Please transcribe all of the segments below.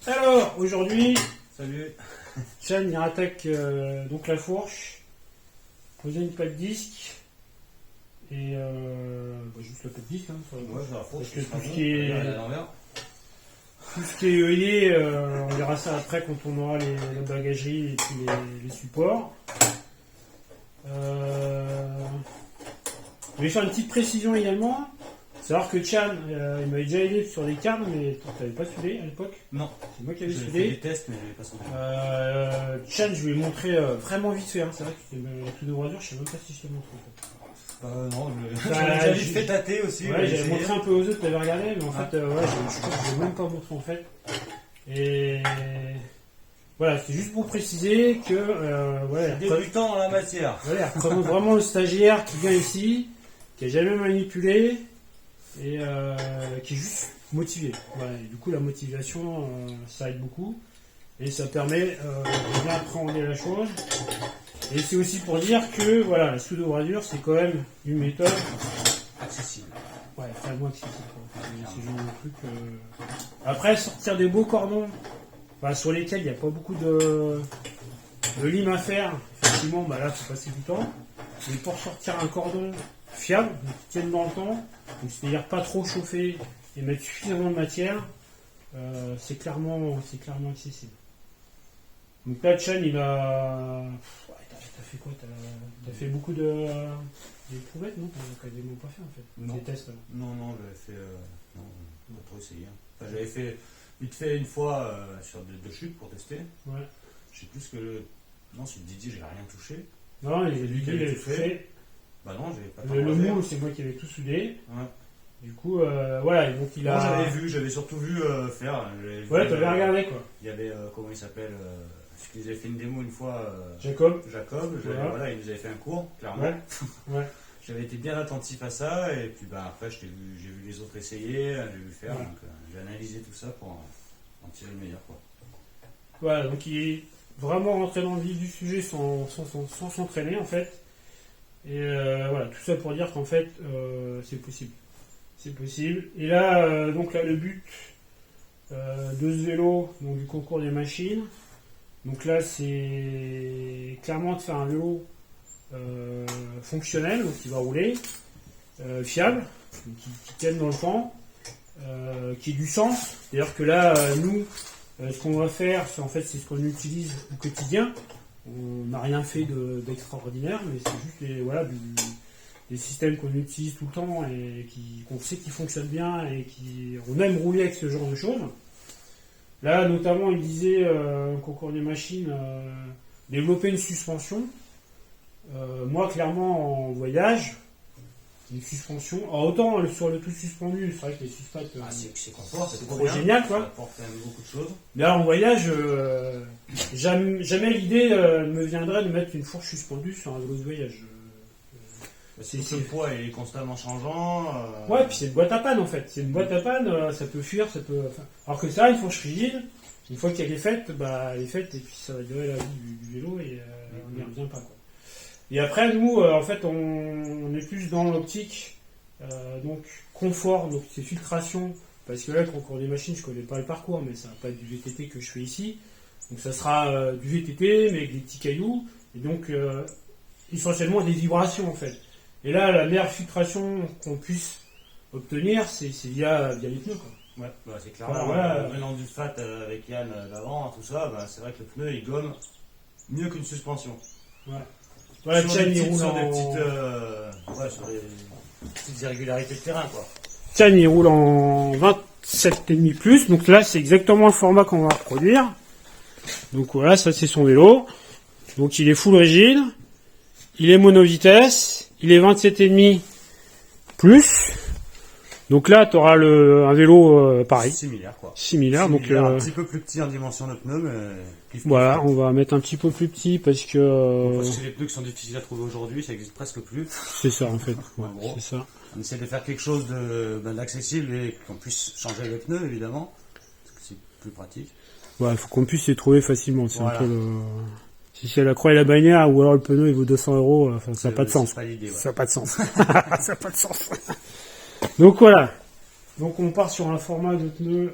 Alors, aujourd'hui, Salut. Chan il rattaque donc la fourche, poser une patte disque, et juste la patte disque, hein, Ouais, j'ai la fourche. parce que c'est pas tout ce bon. qui est, Regarde à l'envers. tout ce qui est œillet, on verra ça après quand on aura la bagagerie et puis les supports. Je vais faire une petite précision également. Savoir que Chan, il m'avait déjà aidé sur des cartes, mais tu n'avais pas soudé à l'époque. Non. C'est moi qui avais J'avais fait soudé. des tests, mais j'avais pas soudé. Chan, je lui ai montré vraiment vite fait. Hein. C'est vrai que la tout de rasure, je sais même pas si je t'ai montré. Non, Bah, j'avais vite fait tâter aussi. Ouais, j'avais montré un peu aux autres, t'avais regardé, mais en fait, ouais, je crois que je l'ai même pas montré en fait. Et voilà, c'est juste pour préciser que ouais, Débutant en la matière. voilà, représente vraiment le stagiaire qui vient ici, qui a jamais manipulé et qui est juste motivé. Voilà, et du coup, la motivation, ça aide beaucoup et ça permet de bien appréhender la chose. Et c'est aussi pour dire que voilà, la pseudo-gradure, c'est quand même une méthode Accessible. ouais, vraiment accessible. C'est genre un truc. Après, sortir des beaux cordons, sur lesquels il n'y a pas beaucoup de lime à faire, effectivement, bah là, faut passer du temps. Mais pour sortir un cordon fiable, qui tienne dans le temps, donc c'est-à-dire pas trop chauffer et mettre suffisamment de matière, c'est clairement accessible. Donc là, Chan, il a. T'as fait quoi? T'as fait beaucoup d'éprouvettes, non? T'as quasiment pas fait en fait. Non. Des tests. Non, j'avais fait. Non, pas trop essayé. Hein. Enfin, j'avais fait vite fait une fois sur deux chutes pour tester. Ouais. Je sais plus ce que. Non, sur Didier, j'ai rien touché. Non, C'est lui qui avait tout fait. fait. Bah non, j'avais pas Le moule, c'est moi qui avais tout soudé. Ouais. Du coup, voilà, donc il a. Moi, j'avais surtout vu faire. Ouais, t'avais regardé quoi. Il y avait, comment il s'appelle parce qu'ils avaient fait une démo une fois. Jacob. Voilà. Voilà, il nous avait fait un cours, clairement. Ouais. Ouais. J'avais été bien attentif à ça, et puis après, j'ai vu les autres essayer, j'ai vu faire, Ouais. donc j'ai analysé tout ça pour en tirer le meilleur. Quoi. Voilà, donc il est vraiment rentré dans le vif du sujet sans s'entraîner en fait. Et voilà, tout ça pour dire qu'en fait, c'est possible. C'est possible. Et là, donc là, le but de ce vélo, donc du concours des machines, donc là, c'est clairement de faire un vélo fonctionnel, donc qui va rouler, fiable, donc qui tienne dans le temps, qui ait du sens. C'est-à-dire que là, nous, ce qu'on va faire, c'est ce qu'on utilise au quotidien. On n'a rien fait d'extraordinaire, mais c'est juste des systèmes qu'on utilise tout le temps et qu'on sait qu'ils fonctionnent bien et on aime rouler avec ce genre de choses. Là, notamment, il disait, au concours des machines, développer une suspension. Moi, clairement, en voyage, une suspension. Alors, autant sur le tout suspendu, c'est vrai que les suspattes, c'est confort, c'est trop génial, quoi. Ça apporte quand même beaucoup de choses. Mais là, en voyage, jamais l'idée me viendrait de mettre une fourche suspendue sur un vélo de voyage. Le poids est constamment changeant. Ouais, puis c'est une boîte à panne en fait. C'est une boîte à panne, ça peut fuir, ça peut. Alors que ça, une fourche rigide, une fois qu'elle est faite, elle est faite et puis ça va durer la vie du vélo et on n'y revient pas. Quoi. Et après, nous, en fait, on est plus dans l'optique, donc confort, donc c'est filtration. Parce que là, le concours des machines, je connais pas le parcours, mais ça va pas être du VTT que je fais ici. Donc ça sera du VTT, mais avec des petits cailloux. Et donc, essentiellement des vibrations en fait. Et là, la meilleure filtration qu'on puisse obtenir, c'est via les pneus. Quoi. Ouais, c'est clairement venant du fat avec Yann d'avant, tout ça, c'est vrai que le pneu il gomme mieux qu'une suspension. Ouais. Voilà, sur Chan, des il roule sur des petites irrégularités de terrain, quoi. Chan, il roule en 27,5 plus, donc là, c'est exactement le format qu'on va reproduire. Donc voilà, ça c'est son vélo. Donc il est full rigide, il est monovitesse, il est 27,5 plus. Donc là, tu auras un vélo pareil. Similaire, quoi. Similaire, donc un petit peu plus petit en dimension de pneus, mais... Voilà, on va mettre un petit peu plus petit parce que... Parce que les pneus qui sont difficiles à trouver aujourd'hui, ça existe presque plus. C'est ça, en fait. Ouais, en gros, c'est ça. on essaie de faire quelque chose d'accessible et qu'on puisse changer les pneus, évidemment, parce que c'est plus pratique. Ouais, il faut qu'on puisse les trouver facilement. C'est voilà. un peu le... Si c'est la croix et la bannière, ou alors le pneu il vaut 200 €, ça n'a pas de sens. Pas l'idée, ouais. Ça n'a pas de sens. Ça n'a pas de sens. Donc voilà. Donc on part sur un format de pneu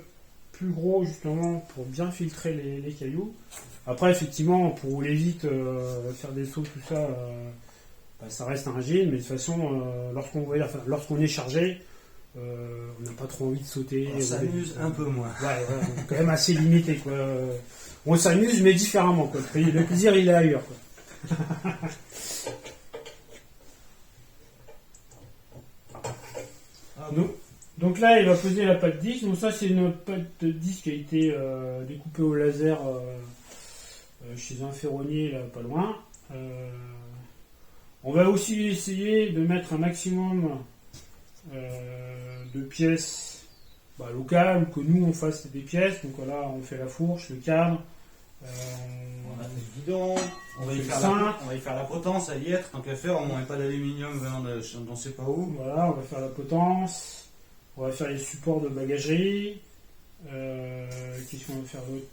plus gros justement pour bien filtrer les cailloux. Après, effectivement, pour rouler vite, faire des sauts, tout ça, ça reste un gel, mais de toute façon, lorsqu'on est chargé, on n'a pas trop envie de sauter. On s'amuse un peu moins. Ouais, on est quand même assez limité, quoi. On s'amuse, mais différemment, quoi. Le plaisir, il est ailleurs, quoi. Donc là, il va poser la pâte 10. Donc ça, c'est une pâte 10 qui a été découpée au laser chez un ferronnier, là, pas loin. On va aussi essayer de mettre un maximum de pièces locales, ou que nous, on fasse des pièces. Donc voilà, on fait la fourche, le cadre. On a fait le guidon, on va y faire la potence à y être, tant qu'à faire, on ne met pas d'aluminium venant de on ne sait pas où. Voilà, on va faire la potence, on va faire les supports de bagagerie. Qu'est-ce qu'on va faire d'autre?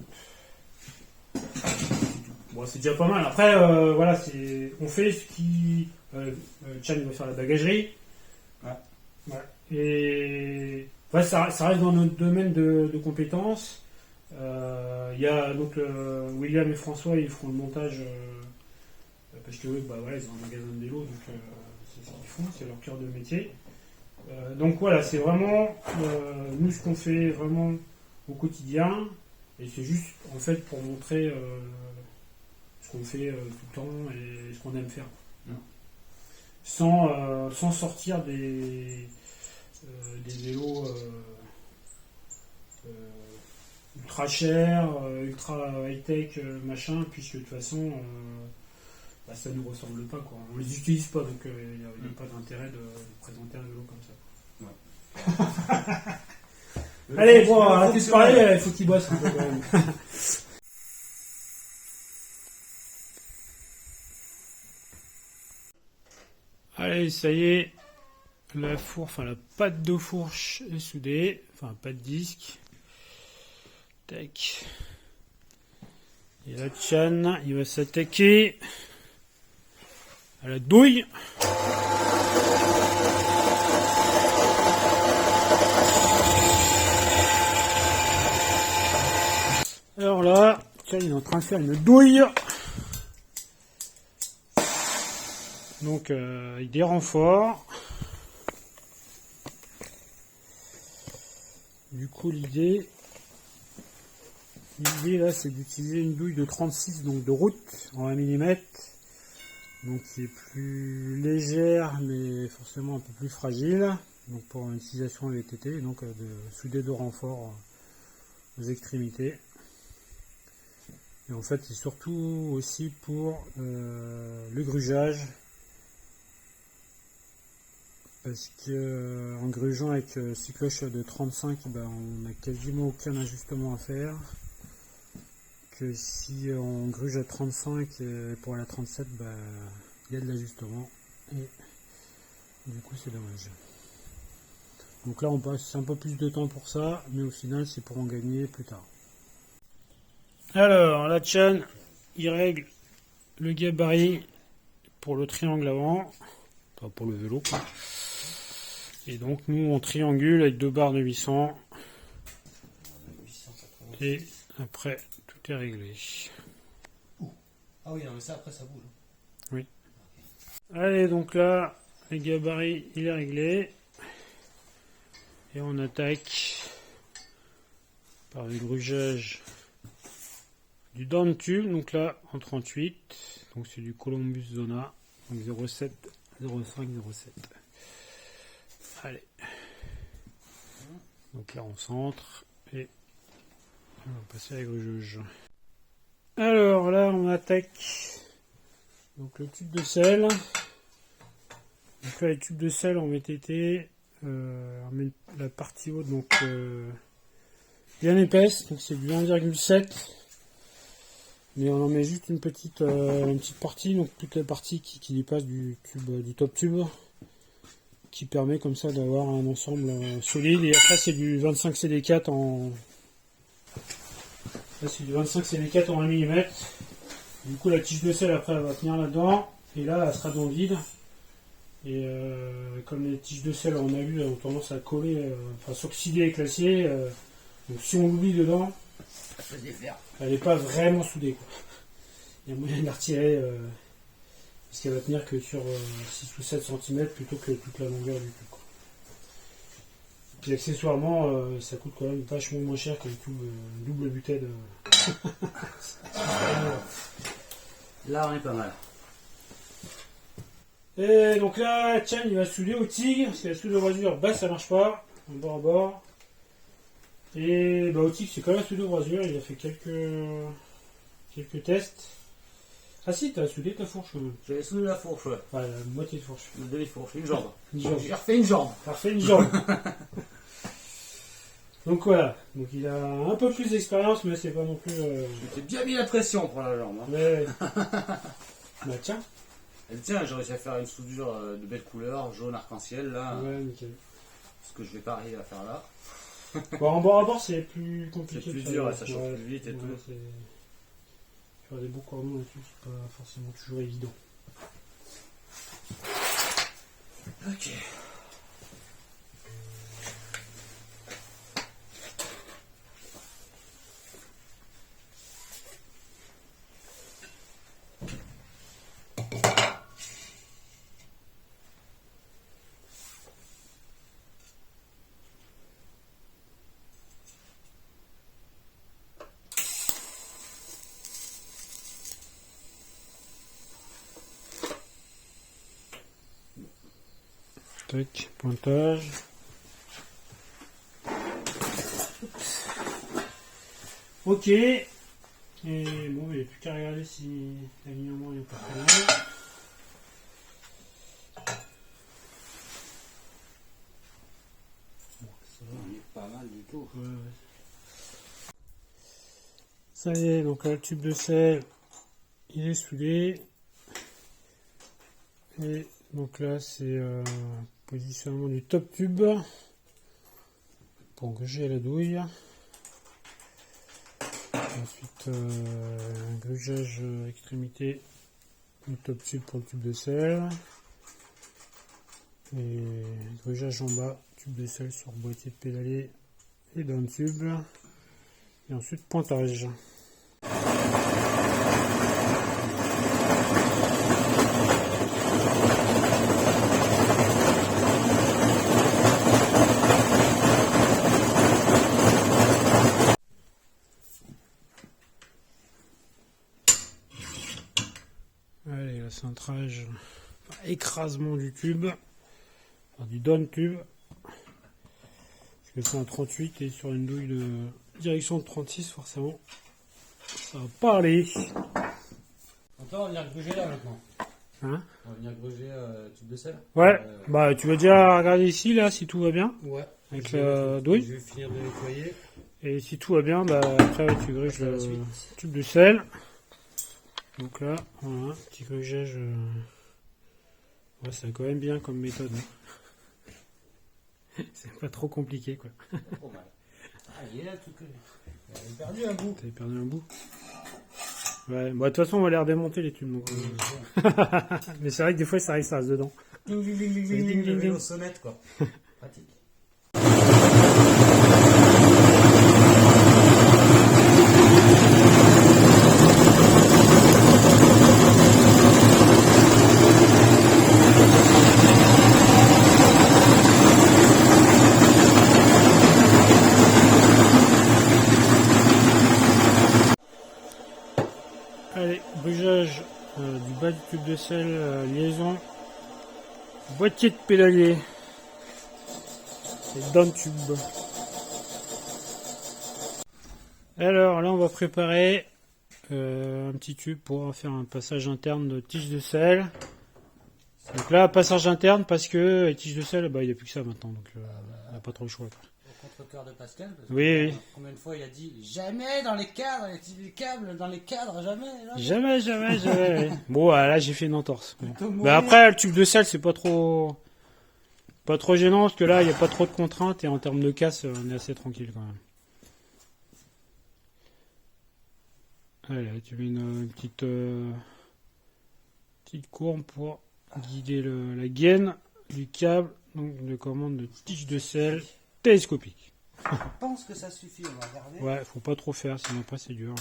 Bon, c'est déjà pas mal. Après, voilà, on fait ce qui. Chan va faire la bagagerie. Ouais. Ouais. Et ça reste dans notre domaine de compétences. Il y a donc William et François, ils feront le montage parce que ils ont un magasin de vélo, donc c'est ce qu'ils font, c'est leur cœur de métier. Donc voilà, c'est vraiment nous ce qu'on fait vraiment au quotidien, et c'est juste en fait pour montrer ce qu'on fait tout le temps et ce qu'on aime faire. Sans sortir des vélos ultra cher, ultra high-tech, machin, puisque de toute façon, ça nous ressemble pas, quoi. On les utilise pas, donc il n'y a pas d'intérêt de présenter un vélo comme ça. Ouais. Allez, bon, arrêtez de parler, il faut qu'il bosse un peu quand même. Allez, ça y est, la pâte de fourche est soudée, pâte disque. Tac. Et là, Chan, il va s'attaquer à la douille. Alors là, Chan, il est en train de faire une douille. Donc, avec des renforts. Du coup, l'idée là, c'est d'utiliser une douille de 36, donc de route, en 1 mm, donc qui est plus légère, mais forcément un peu plus fragile, donc pour une utilisation VTT, donc de souder deux renforts aux extrémités. Et en fait, c'est surtout aussi pour le grugeage, parce que en grugeant avec cycloche de 35, on n'a quasiment aucun ajustement à faire. Que si on gruge à 35 et pour aller à 37, il y a de l'ajustement, et du coup c'est dommage. Donc là on passe un peu plus de temps pour ça, mais au final c'est pour en gagner plus tard. Alors la Chan, il règle le gabarit pour le triangle avant, pas pour le vélo, quoi. Et donc nous on triangule avec deux barres de 800, et après tout est réglé. Ah oui, non, mais ça après ça bouge. Oui. Allez, donc là, les gabarits, il est réglé. Et on attaque par le grugeage du down tube. Donc là, en 38. Donc c'est du Columbus Zona. Donc 0,7, 0,5, 0,7. Allez. Donc là, on centre. Et on va passer à la grugeuse. Alors là, on attaque donc le tube de sel. Donc là, les tubes de sel en VTT, on met la partie haute donc bien épaisse, donc c'est du 1,7, mais on en met juste une petite partie, donc toute la partie qui dépasse du top tube, qui permet comme ça d'avoir un ensemble solide. Et après c'est du 25 CD4 en là, c'est du 25 CD4 en 1 mm. Du coup la tige de sel après elle va tenir là-dedans, et là elle sera dans le vide. Et comme les tiges de sel on a vu ont tendance à coller, s'oxyder avec l'acier, Donc si on l'oublie dedans, Ça peut se défaire. elle n'est pas vraiment soudée, quoi. Il y a moyen de la retirer, parce qu'elle va tenir que sur 6 ou 7 cm plutôt que toute la longueur du tube, quoi. Puis accessoirement, ça coûte quand même vachement moins cher que le tube double butade. Là, on est pas mal. Et donc là, Tian il va souder au TIG, parce que la soude de rasure, ça marche pas, en bord à bord. Et au TIG, c'est quand même la soude de rasure, il a fait quelques tests. Ah si, t'as soudé ta fourche. J'avais soudé la fourche, ouais. La moitié de fourche. Une demi-fourche, une jambe. Une jambe. J'ai refait une jambe. T'as refait une jambe. Donc voilà, donc il a un peu plus d'expérience, mais c'est pas non plus... J'ai bien mis la pression pour la jambe. Hein. Mais... tiens. Et tiens, j'ai réussi à faire une soudure de belle couleur, jaune arc-en-ciel, là. Ouais, nickel. Ce que je vais pas arriver à faire là. En bord à bord, c'est plus compliqué. C'est plus dur, ça chauffe plus vite et tout. Faire des beaux cordons là-dessus, c'est pas forcément toujours évident. Ok. Tac, pointage. Ok. Et bon, il n'y a plus qu'à regarder si l'alignement est pas très bien. Bon, ça va, on est pas mal du tout. Ouais. Ça y est, donc là, le tube de sel, il est soudé. Et donc là, c'est positionnement du top tube pour gruger la douille. Ensuite, grugeage extrémité du top tube pour le tube de sel. Et grugeage en bas, tube de sel sur boîtier de pédalier et down tube. Et ensuite, pointage. Allez, le centrage, écrasement du tube, enfin, du down tube. Parce que c'est un 38 et sur une douille de direction de 36, forcément, ça va pas aller. Attends, on va venir gruger là maintenant. Hein? On va venir gruger tube de sel. Ouais, tu vas déjà regarder ici, là, si tout va bien. Ouais. Avec la douille. Je vais finir de nettoyer. Et si tout va bien, après tu gruges le tube de sel. Donc là, voilà, petit grugeage. Ouais, c'est quand même bien comme méthode. Hein. C'est pas trop compliqué, quoi. Pas trop mal. Ah, il est là, tout que. J'avais perdu un bout. T'avais perdu un bout. Ouais, de toute façon, on va les redémonter les tubes. Donc, mais c'est vrai que des fois, ça reste dedans. Ding ding ding ding ding ding ding ding. Sonnette, quoi. Pratique. Allez, grugeage du bas du tube de sel, liaison, boîtier de pédalier et down tube. Alors là, on va préparer un petit tube pour faire un passage interne de tige de sel. Donc là, passage interne parce que les tiges de sel, il n'y a plus que ça maintenant, donc on n'a pas trop le choix. Au contre-cœur de Pascal. Parce que Oui. Combien de fois il a dit jamais dans les cadres, les câbles dans les cadres, jamais. Là. Jamais. Bon, là, j'ai fait une entorse. Mais après, le tube de sel, c'est pas trop gênant parce que là, il n'y a pas trop de contraintes et en termes de casse, on est assez tranquille quand même. Allez, tu mets une petite courbe pour guider la gaine du câble, donc de commande de tige de sel télescopique. Je pense que ça suffit, on va regarder. Ouais, faut pas trop faire, sinon après c'est dur.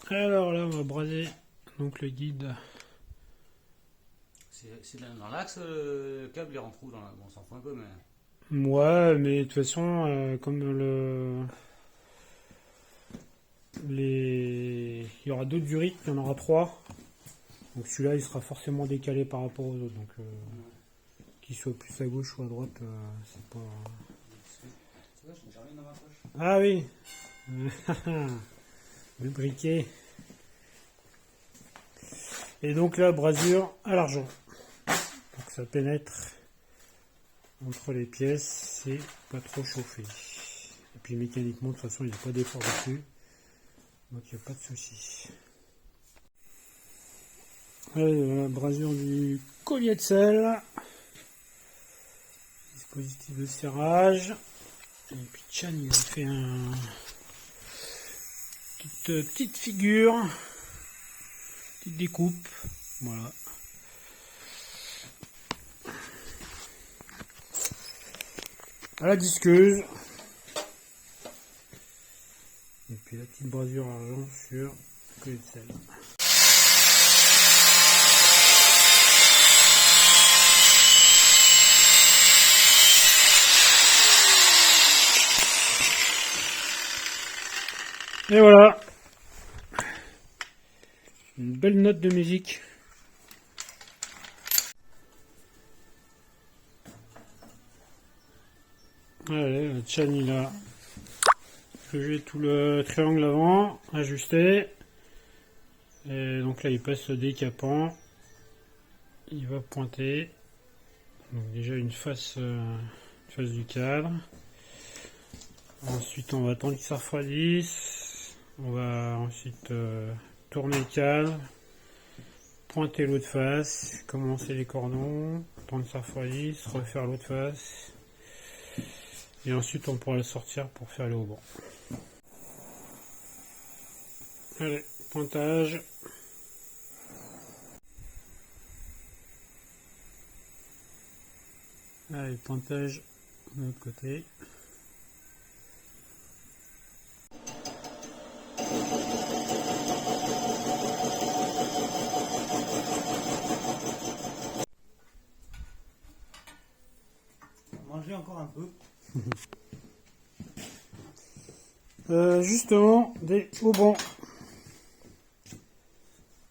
Alors là, on va braser donc le guide. C'est dans l'axe, le câble il rentre où dans la... Bon, on s'en fout un peu, mais... Ouais, mais de toute façon, comme il y aura d'autres du rythme, il y en aura 3. Donc celui-là, il sera forcément décalé par rapport aux autres. Donc qu'il soit plus à gauche ou à droite, c'est pas... C'est vrai, je n'ai jamais dans ma poche. Ah oui. Le briquet. Et donc là, brasure à l'argent. Donc ça pénètre entre les pièces, c'est pas trop chauffé. Et puis mécaniquement, de toute façon, il n'y a pas d'effort dessus. Donc il n'y a pas de souci. Allez, la brasure du collier de sel. Dispositif de serrage. Et puis Chan, il a fait petite figure. Petite découpe. Voilà. À la disqueuse. Et puis la petite brasure argent sur le collier de sel. Et voilà. Une belle note de musique. Allez, le Chan il a jugé tout le triangle avant, ajusté. Et donc là il passe le décapant. Il va pointer. Donc déjà une face du cadre. Ensuite on va attendre qu'il se refroidisse. On va ensuite tourner le cadre. Pointer l'autre face. Commencer les cordons. Attendre que ça refroidisse. Refaire l'autre face. Et ensuite on pourra le sortir pour faire le haubans. Allez, pointage. Allez, pointage de l'autre côté. Manger encore un peu. Justement, des haubans.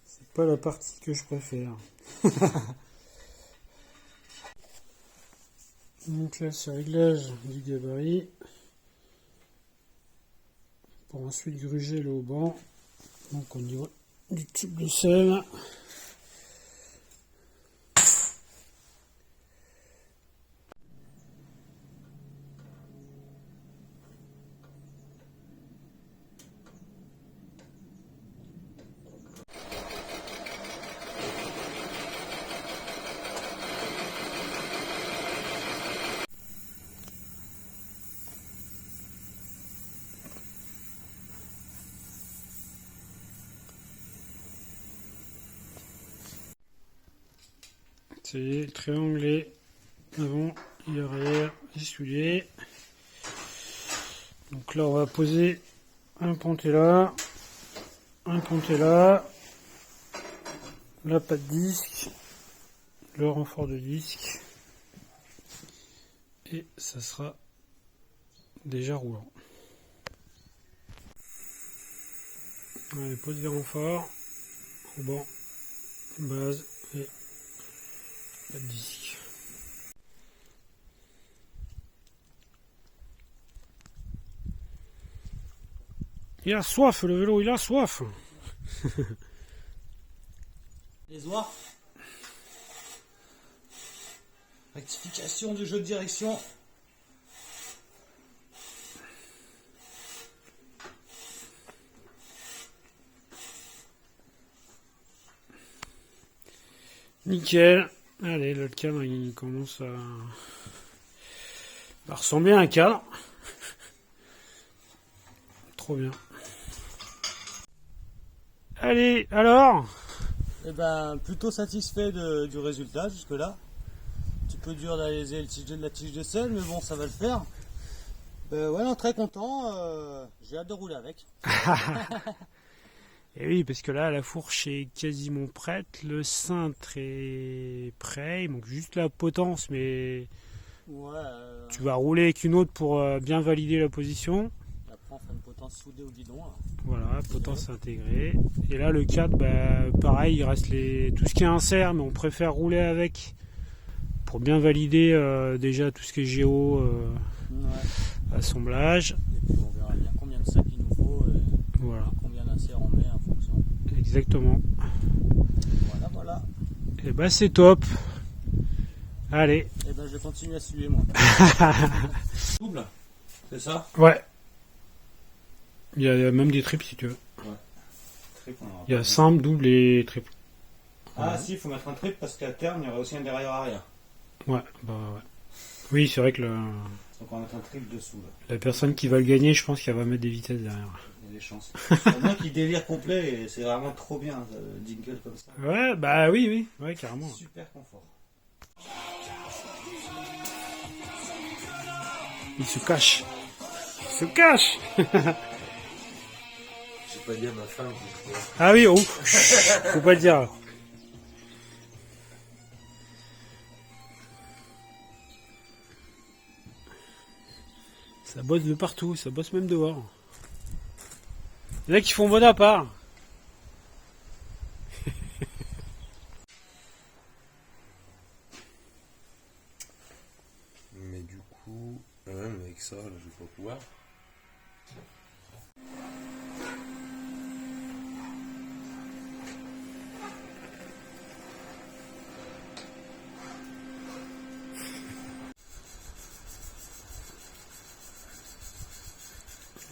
C'est pas la partie que je préfère. Donc là, c'est réglage du gabarit. Pour ensuite gruger le hauban. Donc au niveau du tube de sel. C'est triangulé avant et arrière essuyé. Donc là on va poser un ponté là, la patte disque, le renfort de disque et ça sera déjà roulant. Allez, pose des renforts, ruban, base et patte disque. Il a soif le vélo, il a soif. Les oies. Rectification du jeu de direction. Nickel. Allez, le cadre il commence à ressembler à un cadre. Trop bien. Allez, alors? Eh ben, plutôt satisfait du résultat jusque là. Un petit peu dur d'analyser la tige de sel, mais bon, ça va le faire. Ouais, non, très content. J'ai hâte de rouler avec. Et oui, parce que là, la fourche est quasiment prête, le cintre est prêt, il manque juste la potence, mais Ouais. tu vas rouler avec une autre pour bien valider la position. Après, on fait une potence soudée au guidon. Là. Voilà, potence intégrée. Et là, le 4, pareil, il reste tout ce qui est insert, mais on préfère rouler avec pour bien valider déjà tout ce qui est géo, assemblage. Et puis, on verra bien combien de sacs il nous faut et Voilà, combien d'inserts on met en fonction. exactement. Voilà. Et c'est top. Allez. Et je vais continuer à suivre moi. Double, c'est ça? Ouais. Il y a même des triples si tu veux. Triple, Il y a simple, double et triple. Ah si, il faut mettre un triple parce qu'à terme, il y aura aussi un dérailleur arrière. Ouais. Oui, c'est vrai que Donc on va mettre un triple dessous là. la personne qui va le gagner, je pense qu'elle va mettre des vitesses derrière. Il y a des chances. Il y en a qui délire complet et c'est vraiment trop bien, le jingle comme ça. Ouais, oui, ouais, carrément. Super confort. Il se cache. J'ai pas dit à ma femme. Ah oui, faut pas le dire. Ça bosse de partout, ça bosse même dehors. Il y en a qui font bon à part. Mais du coup, même avec ça, là, je vais pas pouvoir.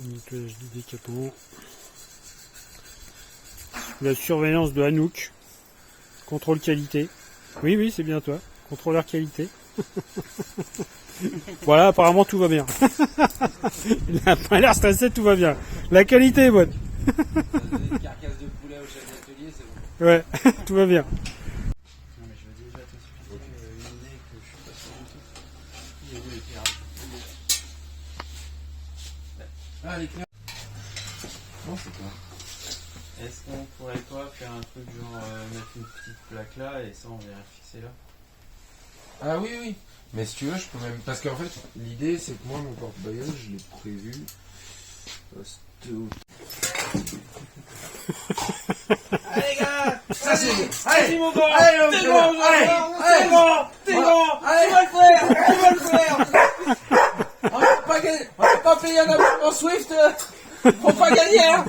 Nettoyage du décapant. La surveillance de Hanouk. Contrôle qualité. Oui, c'est bien toi. Contrôleur qualité. Voilà, apparemment tout va bien. Il n'a pas l'air stressé, tout va bien. La qualité est bonne. Une carcasse de poulet au chef d'atelier, c'est bon. Ouais, tout va bien. Non mais je veux déjà t'expliquer une idée que je suis pas sûr du tout. Il est où l'éclairage? Ah, l'éclair. Non, c'est quoi? Est-ce qu'on pourrait pas faire un truc genre mettre une petite plaque là et ça on vient fixer là? Ah oui. Mais si tu veux, je peux même. Parce qu'en fait, l'idée, c'est que moi, mon porte-bagages, je l'ai prévu. Allez gars! Ça, c'est. Allez mon gars! Allez, T'es bon! Tu vas le faire! On va pas payer un abonnement Swift pour pas gagner, hein.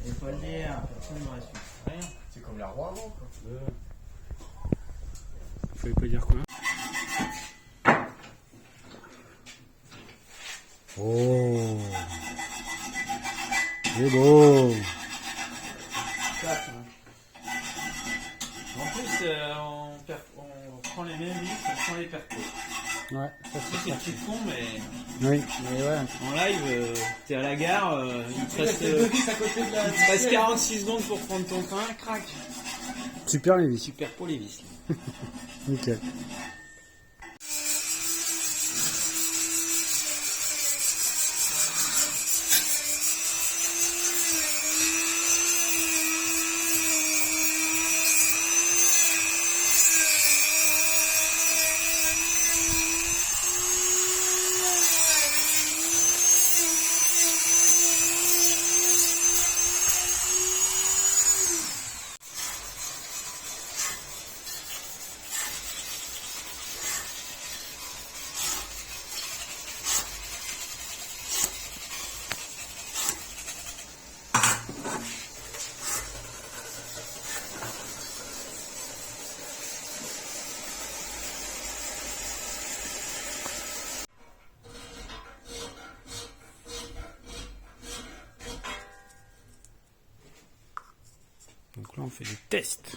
Il faut le dire, personne n'aurait su. Rien. C'est comme la roue avant, quoi. Fallait pas dire quoi. Oh, c'est beau. En plus, on prend les mêmes vis, on prend les percos. Ouais, ça C'est un petit con, mais Oui. en live, t'es à la gare, il te reste 46 secondes pour prendre ton pain, crac. Super les vis. Super pour les vis. Nickel. fait des tests.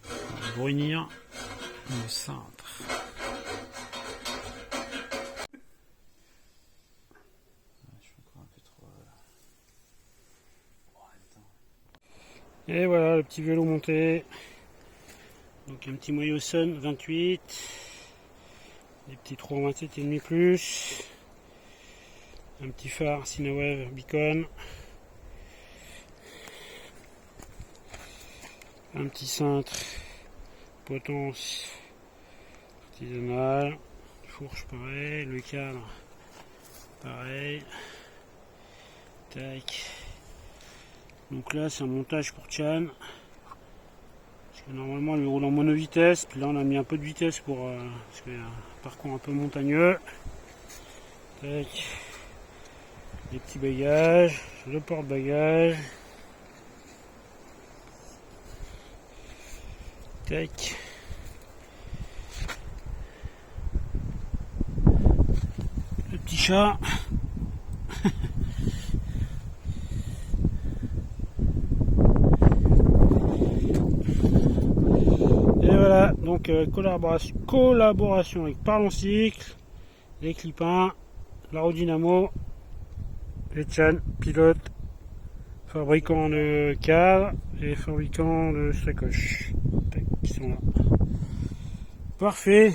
On va brunir le cintre. Et voilà le petit vélo monté. Donc un petit moyeu Sun 28. Des petits trous en 27,5 plus. Un petit phare Cinewave Beacon. Un petit cintre potence artisanale. Fourche pareil. Le cadre pareil. Tac. Donc là c'est un montage pour Chan. Parce que normalement il roule en mono-vitesse. Puis là on a mis un peu de vitesse pour parce qu'il y a un parcours un peu montagneux. Tac. Les petits bagages, le porte-bagages. Tac. Le petit chat. Et voilà, donc collaboration avec Parlons Cycle, les Clipins, la roue Dynamo, les Chan, pilote, fabricant de cadre et fabricant de sacoche, qui sont là. Parfait.